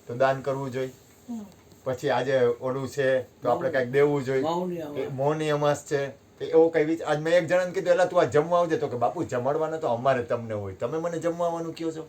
તો દાન કરવું જોઈએ. પછી આજે ઓલું છે તો આપણે કંઈક દેવું જોઈએ. મૌની અમાસ છે એવો કઈ વિચાર. આજ મેં એક જણાને કીધું એટલે તું આ જમવા આવજે, તો કે બાપુ જમાડવાના તો અમારે તમને હોય, તમે મને જમવાનું કહો છો?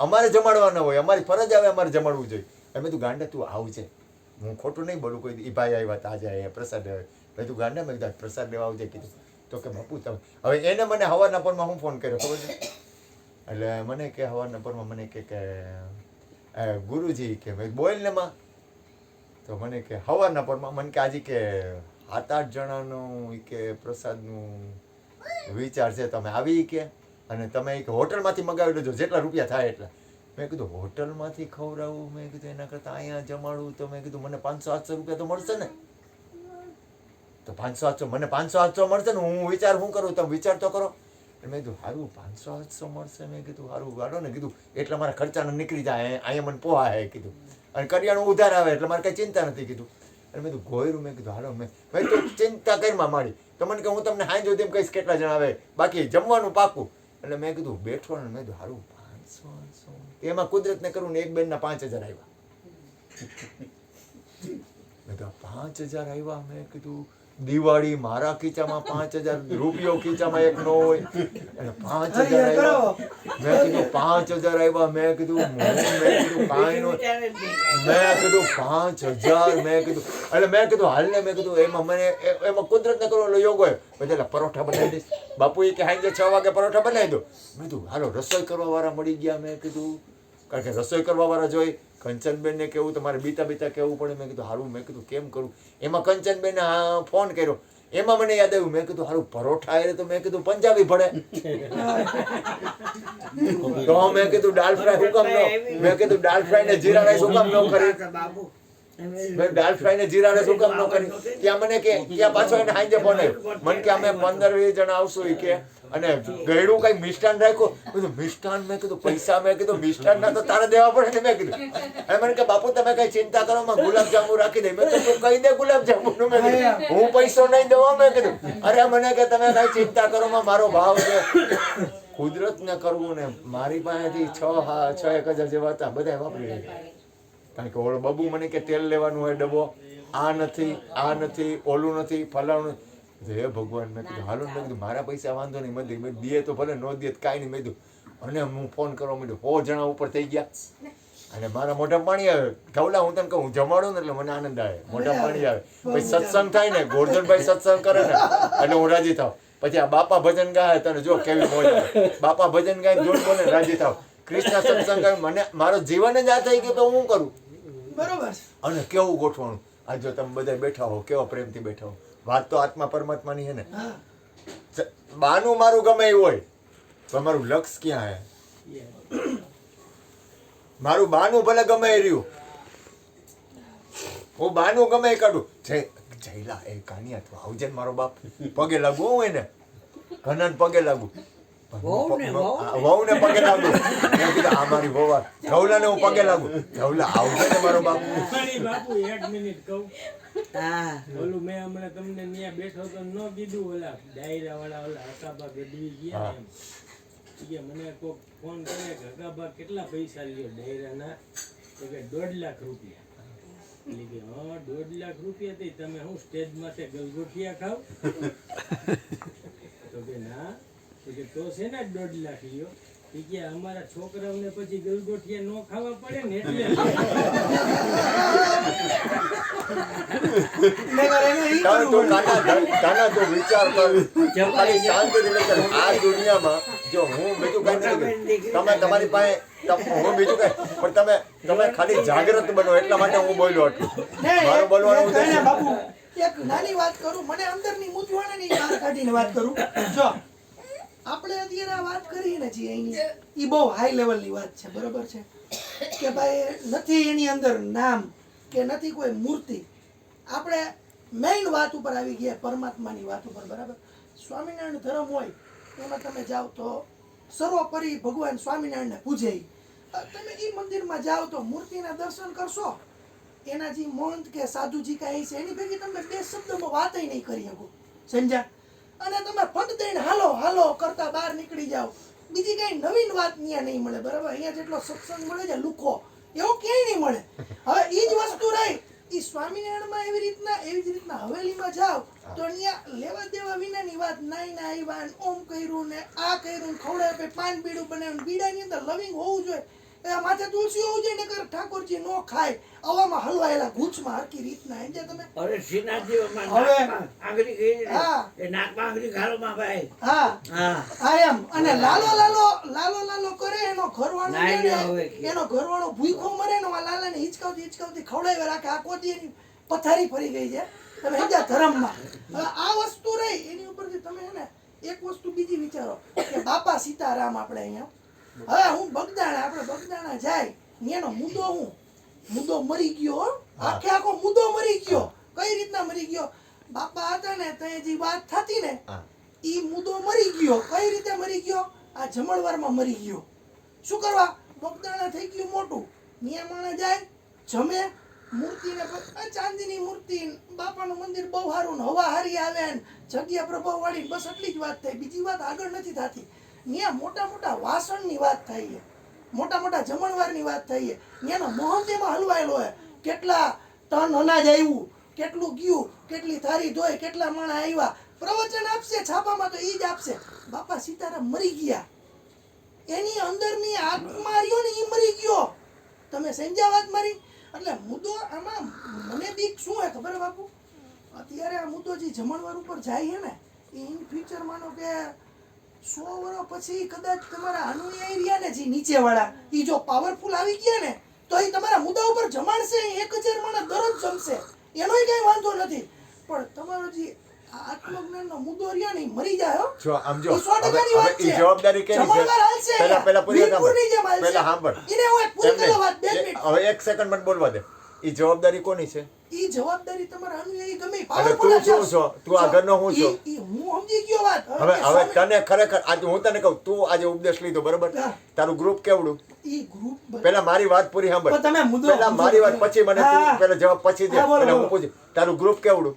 અમારે જમાડવાના હોય, અમારી ફરજ આવે, અમારે જમાડવું જોઈએ. મેં તું ગાંડા તું આવજે, હું ખોટું નહીં બોલું. કોઈ એ ભાઈ આવ્યા તાજા અહીંયા પ્રસાદ ભાઈ તું ગાંડા મેં કીધું પ્રસાદ લેવા આવજે કીધું. તો કે બાપુ તમે હવે એને મને હવાના પરમાં હું ફોન કર્યો ખબર છે? એટલે મને કે હવાના પરમાં મને કે ગુરુજી કે ભાઈ બોલ ને માં. તો મને કે હવાના પરમાં મને કે આજે કે 7-8 જણાનું કે પ્રસાદનું વિચાર છે, તમે આવી કે અને તમે એક હોટલમાંથી મગાવી લેજો જેટલા રૂપિયા થાય એટલા. મેં કીધું હોટલમાંથી ખવડાવું? મેં કીધું એના કરતાં અહીંયા જમાડવું. તો મેં કીધું મને 500-800 રૂપિયા તો મળશે ને. તો 500-800 મને 500-800 મળશે ને. હું વિચાર શું કરું, તમે વિચાર તો કરો. મેં કીધું સારું 500-800 મળશે. મેં કીધું સારું ગાડો ને કીધું એટલા મારા ખર્ચાનો નીકળી જાય, અહીંયા મને પોહાય કીધું. અને કરિયાણું ઉધાર આવે એટલે મારે કંઈ ચિંતા નથી કીધું. અને મેં કીધું ગોયરું. મેં કીધું હાલો મેં તું ચિંતા કરીમાં માડી. તો મને કે હું તમને હાઈ સુધી એમ કહીશ કેટલા જણા આવે, બાકી જમવાનું પાકું. એટલે મેં કીધું બેઠો ને મેં કીધું સારું 500-800 એમાં કુદરતને કરું ને એક બેનના 5000 આવ્યા. મેં કીધું 5000 આવ્યા. મેં કીધું દિવાળી મારા ખીચામાં 5000 રૂપિયો ખીચામાં એક નો હોય અને 5000 આવ્યા. મેં કીધું 5000 આવ્યા. મેં કીધું કાંઈ નો. મેં કીધું 5000. મેં કીધું એટલે મેં કીધું હાલ ને. મેં કીધું એમાં મને એમાં કુદરતને કરો યોગ હોય. એટલે પરોઠા બનાવી દઈશ બાપુ એ કે સાંજે 6 વાગે પરોઠા બનાવી દો. મેં કીધું હાલો રસોઈ કરવા વાળા મળી ગયા. મેં કીધું કારણ કે રસોઈ કરવા વાળા જોઈ. કંચનબેનને કેવું તમારે બીતા કહેવું પડે. મેં કીધું સારું. મેં કીધું કેમ કરું. એમાં કંચનબેને ફોન કર્યો. એમાં મને યાદ આવ્યું. મેં કીધું સારું પરોઠા આવે તો મેં કીધું પંજાબી ભળે તો મેં કીધું દાલ ફ્રાય હુકમ ન. મેં કીધું દાલ ફ્રાય ને જીરા રાઈસ હુકમ ન કરી. મેં દાલ ફ્રાય ને જીરા રાઈસ હુકમ ન કરી. ત્યાં મને કે ત્યાં પાછો એને હાંજે ફોન આવ્યો. મને કે અમે 15-20 જણા આવશું કે અને ગયડું કઈ મિષ્ટાન રાખ્યું. કીધું મિષ્ટાન. મેં કીધું પૈસા. મેં કીધું મિષ્ટાન ના તો તારે દેવા પડે ને. મેં કીધું અને મને કે બાપુ તમે કઈ ચિંતા કરો માં ગુલાબજાંબુ રાખી દે. મેં તો તું કહી દે ગુલાબજાંબુ નું. મેં કીધું હું પૈસો નહીં દઉં. મેં કીધું અરે મને કે તમે કઈ ચિંતા કરો માં મારો ભાવ છે. કુદરત ને કરવું ને મારી પાસેથી 6-1000 જેવા હતા બધા વાપરી રહ્યા. કારણ કે ઓલો બબુ મને કે તેલ લેવાનું હોય ડબ્બો, આ નથી ઓલું નથી ફલાણું. હે ભગવાન. મેં કીધું હાલો. મેં કીધું મારા પૈસા વાંધો નહીં. મેં દે તો ભલે ન દે કાંઈ નહીં. મેં કીધું અને હું ફોન કરવા માંડ્યો 100 જણા ઉપર થઈ ગયા અને મારા મોઢા પાણી આવે. ધવલા હું તને કહું જમાડું ને એટલે મને આનંદ આવે, મોઢા પાણી આવે. પછી સત્સંગ થાય ને ગોરધનભાઈ સત્સંગ કરે ને એટલે હું રાજી થાવ. પછી આ બાપા ભજન ગાય તને જો કેવી મોજ આવે. બાપા ભજન ગાય જોડ બોલે રાજી થાવ. કૃષ્ણ સત્સંગ ગાય મને મારો જીવન જ આ થઈ ગયું તો હું કરું. બરોબર. અને કેવું ગોઠવાનું. આ જો તમે બધા બેઠા હો કેવા પ્રેમથી બેઠા હો. વાત તો આત્મા પરમાત્માની છે ને. બાનું મારું ગમે એવું હોય તો મારું લક્ષ ક્યાં હે? મારું બાનું ભલે ગમે એ રહ્યું, હું બાનું ગમે એ કાઢું. જયલા એ કાનિયા તું આવજે ને મારો બાપ. પગે લાગુ હું એને ઘનાને પગે લાગુ. વહુ ને પગે લાગુ. મેં કીધું આ મારી વહુ. ધવલા ને હું પગે લાગુ. ધવલા આવજે ને મારો બાપ. બાપુ 1 મિનિટ કહું. ઓલું મેં હમણાં તમને ત્યાં બેઠો તો ન કીધું. ઓલા ડાયરા વાળા ઓલા હકાબા ગઢવી ગયા એમ કે મને કોક ફોન કરે કે હકાબા કેટલા પૈસા લ્યો ડાયરાના? તો કે 1.5 લાખ રૂપિયા. એટલે કે હા 1.5 લાખ રૂપિયા થી તમે હું સ્ટેજ માટે ગલગોટિયા ખાવ? તો કે ના. તો કે તો છે ને 1.5 લાખ લ્યો. કે અમારા છોકરાઓને પછી ગલગોટિયા નો ખાવા પડે ને એટલે વિચાર કર શાંતિથી. આ દુનિયામાં જો હું બીજું કઈ તમે તમારી પાસે હું બીજું કઈ પણ તમે ખાલી જાગૃત બનો એટલા માટે હું બોલ્યો હતું. મારો બોલવાનો ઉદ્દેશ બાપુ એક નાની વાત કરું. મને અંદરની મૂંઝવણની બહાર કાઢીને વાત કરું. જો આપણે અત્યારે વાત કરીએ ને જે એની એ બહુ હાઈ લેવલની વાત છે. બરોબર છે કે ભાઈ નથી એની અંદર નામ કે નથી કોઈ મૂર્તિ. આપણે મેઇન વાત ઉપર આવી ગયા પરમાત્માની વાત ઉપર. બરાબર. સ્વામિનારાયણ ધર્મ હોય એમાં તમે જાઓ તો સર્વોપરી ભગવાન સ્વામિનારાયણને પૂજે. તમે એ મંદિરમાં જાઓ તો મૂર્તિના દર્શન કરશો. એના જે મહંત કે સાધુજી કાંઈ છે એની ભેગી તમે 2 શબ્દમાં વાત નહીં કરી શકો. સમજ્યા? અને તમે ફટ દઈને હાલો હાલો કરતા બહાર નીકળી જાઓ. બીજી કઈ નવીન વાત અહીંયા નહીં મળે. બરાબર. અહીંયા જેટલો સત્સંગ મળે છે લુખો એવું ક્યાંય નહીં મળે. હવે ઈ જ વસ્તુ રહી ઈ સ્વામિનારાયણમાં એવી જ રીતના હવેલીમાં જાઓ તો અહીંયા લેવા દેવા વિનાની વાત નાઈ ના આવ્યા ને ઓમ કર્યું ને આ કર્યું ને ખવડાવે પાન બીડું બનાવ્યું બીડાની અંદર લવિંગ હોવું જોઈએ એ માથે તુલસી હોવું જોઈએ નકર ઠાકોરજી નો ખાય આવામાં હલવાયેલા ગૂંચમાં હરકી રીતના એમ જે તમે અરે શ્રીનાથજીમાં હવે- નાકમાં આંગળી ગઈ ને, હા. એ નાકમાં આંગળી ઘાલોમાં ભાઈ. હા હા. આ એમ અને લાલો કરે એનો ઘરવાળો નાઈ છે ને, લ્યો હવે કે. એનો ઘરવાળો ભૂખો મરે ને આ લાલાને હિચકાવતી ખવડાવી રાખે આ કોદીની પથારી ફરી ગઈ છે તમે હેજા ધર્મમાં. હવે આ વસ્તુ રહી એની ઉપરથી તમે હે ને એક વસ્તુ બીજી વિચારો કે બાપા સીતારામ આપણે અહીંયા હવે હું બગદાણા જાય એનો મુદ્દો મરી ગયો હો. આખે આખો મુદ્દો મરી ગયો. કઈ રીતના મરી ગયો? બાપા હતા ને તો જે વાત થતી ને ઈ મુદ્દો મરી ગયો. કઈ રીતે મરી ગયો? આ જમણવારમાં મરી ગયો. શું કરવા? બગદાણા થઈ ગયું મોટું. ન્યા માણસ જાય જમે મૂર્તિને ચાંદીની મૂર્તિ બાપાનું મંદિર બહુ સારું ને હવા હારી આવે ને જગ્યા પ્રભાવ વાળી બસ એટલી જ વાત થાય. બીજી વાત આગળ નથી થતી. ન્યા મોટા મોટા વાસણની વાત થાય છે, મોટા મોટા જમણવારની વાત થાય છે. ન્યાનો મહંત એમાં હલવાયેલો હોય કેટલા ટન અનાજ આવ્યું, કેટલું ગયું, કેટલી થારી ધોઈ, કેટલા માણસ આવ્યા, પ્રવચન આપશે છાપામાં તો ઈ જ આપશે. બાપા સીતારામ મરી ગયા, એની અંદરની આત્મા રહ્યો ને ઈ મરી ગયો. તમે સમજ્યા વાત મારી? એટલે મુદ્દો આમાં મને બીક શું હે ખબર હે બાપુ? અત્યારે આ મુદ્દો જે જમણવાર ઉપર જાય છે ને ઇન ફ્યુચર માનો કે 100 વર્ષ પછી કદાચ તમારા અનુયાયી રહ્યા ને જે નીચે વાળા ઈ જો પાવરફુલ આવી ગયા ને તો એ તમારા મુદ્દા ઉપર જમાડશે. 1000 માણસ દરરોજ જમશે, એનોય કઈ વાંધો નથી. પણ તમારો જે આત્મજ્ઞાનનો મુદ્દો રહ્યો ને ઈ મરી જાય હો. જો આમ જો ઈ 100% વાત ઈ છે. જવાબદારી કેની છે? જમણવાર હાલશે પહેલા અહીંયા. પૂરી વીરપુરની જેમ હાલશે. પહેલા સાંભળ. એને હું એક પૂરી એમ નહીં. કરવા વાત 2 મિનિટ. હવે 1 સેકન્ડ મને બોલવા દે. ઈ જવાબદારી કોની છે? ઈ જવાબદારી તમારા અનુયાયી ગમે ઈ અને powerful તું શું હશે. છો? તું આ ઘરનો હું છું? ઈ હું સમજી ગયો વાત. હવે તને ખરેખર આજે હું તને કહું, તું આજે ઉપદેશ લીધો બરોબર, હા. તારું ગ્રુપ કેવડું? ઈ ગ્રુપ પેલા મારી વાત પૂરી સાંભળ. પણ તમે મુદ્દો પેલા મારી વાત પછી મને હા. તું પેલા જવાબ પછી દે. હા, બોલો, પેલા હું બોલો. પૂછું તારું ગ્રુપ કેવડું?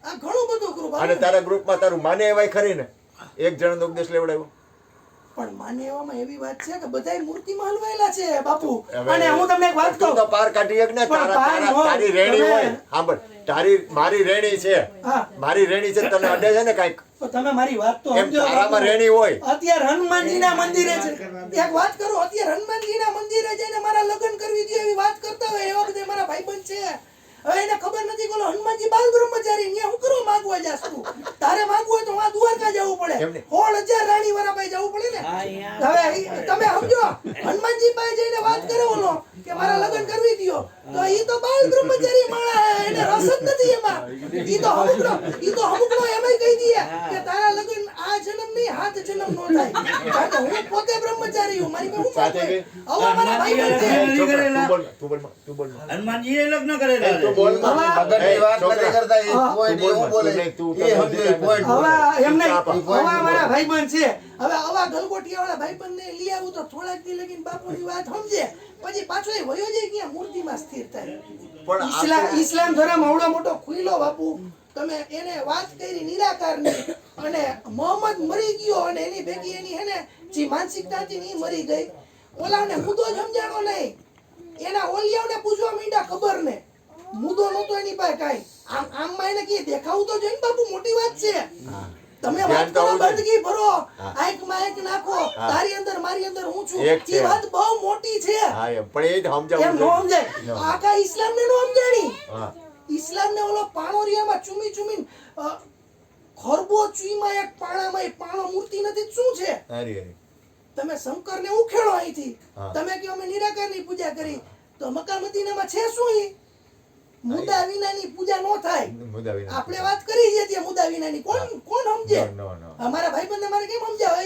આ ઘણું બધું ગ્રુપ અને તારા ગ્રુપમાં તારું માને એવાય ખરી ને? એક જણનો ઉપદેશ લેવડાવ્યો? પણ માને એવામાં એવી વાત છે કે બધાય મૂર્તિમાં હલવાયેલા છે બાપુ. હવે અને હું તમને એક વાત તું કહું. તો પાર કાઢી એક ને પણ પાર નો. તારી રેણી તમે- હોય સાંભળ, મારી રેણી છે, હા. મારી રેણી છે, તને અડે છે ને કાંઈક? તો તમે મારી વાત તો એમ સમજો તારામાં બાપુ. રેણી હોય. અત્યારે હનુમાનજીના મંદિરે છે એક વાત કરું, અત્યારે હનુમાનજીના મંદિરે જઈને મારા લગ્ન કરવી દે એવી વાત કરતા હોય એવા બધા મારા ભાઈબંધ છે. હવે એને ખબર નથી કે ઓલો હનુમાનજી બાલ બ્રહ્મચારી ન્યા હું કરવા માંગવા જાસ તું? તારે માંગવું હોય તો આ દ્વારકા જવું પડે, એમ નહીં. 16,000 રાણી વાળા પાસે જવું પડે ને. હા, અહીંયા હવે તમે સમજો, હનુમાનજી પાસે જઈને વાત કરે ઓલો કે મારા લગ્ન કરવી દ્યો, તો ઈ તો બાલ બ્રહ્મચારી માણસ, એને રસ જ નથી એમાં. ઈ તો હમુકનો એમાંય કહી દે કે તારા લગ્ન આ જન્મ નહીં 7 જન્મ નો થાય. કારણ કે હું પોતે બ્રહ્મચારી હું, મારી પાસે હું સાથે માંગુ? ગઈ? આવા મારા ભાઈબંધ છે. નથી કરેલા. તું બોલ. હનુમાનજીએ લગ્ન કરેલા છે. તું બોલ. મગજની વાત નથી કરતા, એ હા. point એવું બોલે. તું એ સમજો, એ point બોલે. હવે એમ નહીં, ચાપ. આવા મારા ભાઈબંધ છે. હવે આવા ગલગોટિયાવાળા ભાઈબંધને લઈ આવું તો થોડાક દી લગીને બાપુની વાત સમજે, પછી પાછો એ વયો જાય ક્યાં મૂર્તિમાં સ્થિર થાય. પણ ઇસ્લામ ધર્મ આવડો મોટો ખુલ્લો બાપુ, તમે એને વાત કરી નિરાકારની, અને મોહમ્મદ મરી ગયો અને એની ભેગી એની હે ને જે માનસિકતા હતી ને ઈ મરી ગઈ. ઓલાને મુદ્દો જ સમજાણો નહીં, એના ઓલિયાઓને પૂછવા માંડ્યા ખબર ને, મુદ્દો નહોતો એની પાસે કાંઈ. આમમાં એને કે દેખાવું તો જોઈએ ને બાપુ, મોટી વાત છે. તમે ધ્યાન વાત તો કરો, હોવું જોઈએ. બંદગી ભરો, હા. આંખમાં આંખ નાખો, તારી અંદર મારી અંદર હું છું, એક છે. ઈ વાત બહુ મોટી છે. હા એમ પણ એ જ એમ સમજાવવું નો જોઈએ. સમજાય. આખા ઇસ્લામને નો સમજાણી. હા. ઇસ્લામને ઓલો પાણોરિયામાં ચૂમીને ખરબો ચૂઈમાં એક પાણામાં એક પાણો મૂર્તિ નથી તો શું છે? હારી. તમે શંકરને ઉખેડો અહીંથી, હા. તમે કે અમે નિરાકારની પૂજા કરી, તો મક્કા મદીનામાં છે શું? ઈ મુદ્દા વિનાની પૂજા નો થાય. મુદ્દા વિના. આપણે વાત કરી છે ત્યાં મુદ્દા વિનાની. કોણ સમજે? No. અમારા ભાઈબંધ અમારે કેમ સમજાવે?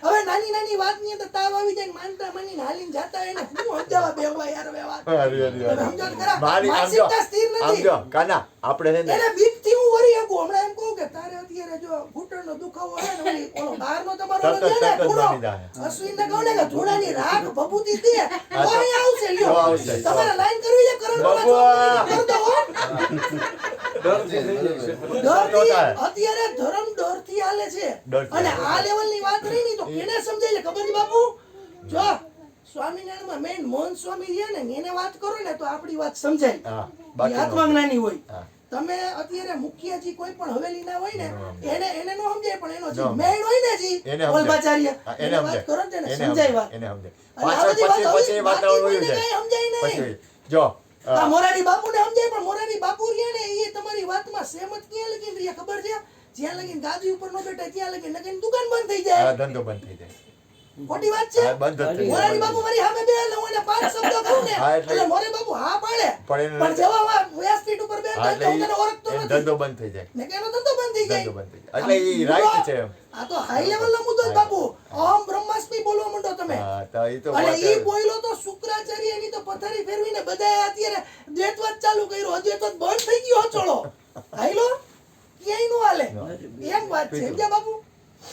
હવે નાની નાની વાતની અંદર તાવ આવી જાય ને માનતા માનીને હાલીને જાતા એને હું સમજાવવા બેહવા યાર હવે વાત. હારી. તમે સમજો તો ખરા? મારી માનસિકતા સ્થિર નથી. સમજો કાના આપણે છે ને એને બીકથી હું વરી શકું. હમણાં એમ કહું કે તારે અત્યારે જો ઘૂંટણનો દુખાવો હોય ને ઓલી ઓલો બહારનો તમારો તરત ઓલો છે ને જ ધૂણો, માની જાય. અશ્વિનને કહું ને કે ધૂણાની રાખ ભભૂતિ દે તો અહીંયા આવશે. તો લ્યો આવશે. તમારે લાઈન કરવી છે બાબા. કર દો હો. ડરથી અત્યારે ધર્મ ડરથી હાલે છે. ડરથી અને હાલે. આ લેવલની વાત રહી ની તો કેને સમજાય છે ખબર છે બાપુ? જો સ્વામિનારાયણમાં મેઇન મોહન સ્વામી છે ને એને વાત કરો ને તો આપણી વાત સમજાય. હા એ બાકી આત્મજ્ઞાની હોય. હા તમે અત્યારે મુખિયાજી કોઈ પણ હવેલીના હોય ને એને એને નો સમજાય, પણ એનો જે નો. મેઇન હોય ને જી એને સમજાય. વલ્ભાચાર્ય હા, એને વાત સમજાય. કરો ને તેને એને સમજાય વાત. એને સમજાય. અને આ પાછળ બધી વાત પછી હવે વાતાવરણ બાકી વયું કોઈને જાય કાંઈ સમજાય નહીં. પછી જો આ મોરારી બાપુને સમજાય, પણ મોરારી બાપુ રહ્યા ને એ તમારી વાતમાં સહેમત ક્યાં લગીન રહ્યા ખબર છે? જ્યાં લગીન ગાદી ઉપર નો બેઠા ત્યાં લગીન નકર દુકાન બંધ થઈ જાય. આ ધંધો બંધ થઈ જાય. ખોટી વાત છે. હા, બંધ જ થઈ મોરારી બાપુ જાય. મારી સામે બે એટલે હું એને 5 શબ્દો કહું ને હા, એટલે- એટલે મોરારી બાપુ હા પાડે. પણ એને- પણ જેવા વ્યાસપીઠ ઉપર બેઠા હા, હોય તો હું એટલે તેને ઓળખતો એ નથી. ધંધો બંધ થઈ જાય. ને કે એનો ધંધો બંધ થઈ જાય. ધંધો બંધ થઈ જાય. એટલે ઈ right છે એમ. આ તો હાઈ લેવલનો મુદ્દો છે બાપુ. અહમ બ્રહ્માસ્મિ બોલવા માંડો તમે. હા તો ઈ તો અને વાત ઈ બોલ્યો તો શુક્રાચાર્ય એની તો પથારી ફેરવીને બધાએ અત્યારે દ્વૈતવાદ ચાલુ કર્યો. અદ્વૈતવાદ બંધ થઈ ગયો હચોળો. હાઈલો ક્યાંય નો હાલે. એમ વાત છે સમજ્યા બાપુ?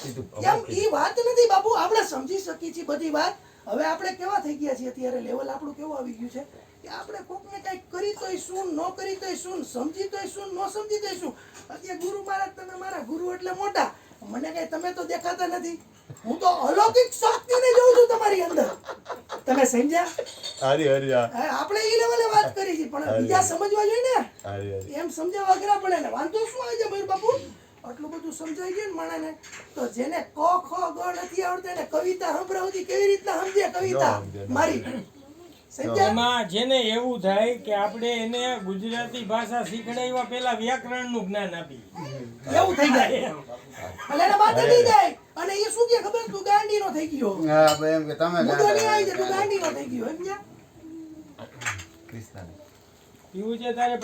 કીધું. એમ ઈ વાત નથી બાપુ. આપણે સમજી શકીએ છીએ બધી વાત. હવે આપણે કેવા થઈ ગયા છીએ અત્યારે, લેવલ આપણું કેવું આવી ગયું છે કે આપણે કોકને કંઈક કરી તોય શું, ન કરી તોય શું, સમજી તોય શું, ન સમજી તોય શું. અત્યારે ગુરુ મહારાજ તમે મારા ગુરુ એટલે મોટા, મને કઈ તમે તો દેખાતા નથી. હું તો અલૌકિક શક્તિને જોઉં છું તમારી અંદર. તમે સમજ્યા? હારી હારી હા. હવે આપણે ઈ લેવલે વાત કરી છે, પણ બીજા સમજવા જોઈએ ને. હારી હારી. એમ સમજાવવા અઘરા પડે ને. વાંધો શું આવી જાય મયુર બાપુ? આટલું બધું સમજાઈ ગયું ને માણસને, તો જેને ક ખ ગ નથી આવડતું એને કવિતા સંભળાવતી કેવી રીતના સમજે કવિતા ન સમજે. મારી? સમજ્યા? એમાં જેને એવું થાય કે આપણે એને ગુજરાતી ભાષા શીખડાવ્યા પેલા વ્યાકરણનું જ્ઞાન આપી. એવું થઈ જાય એટલે એને વાત થઈ જાય. અને એ શું કે ખબર? તું ગાંડીનો થઈ ગયો. હા ભાઈ એમ કે તમે મુદ્દો નહીં આવી જાય, તું ગાંડીનો થઈ ગયો. સમજ્યા? કૃષ્ણ પીવું છે તારે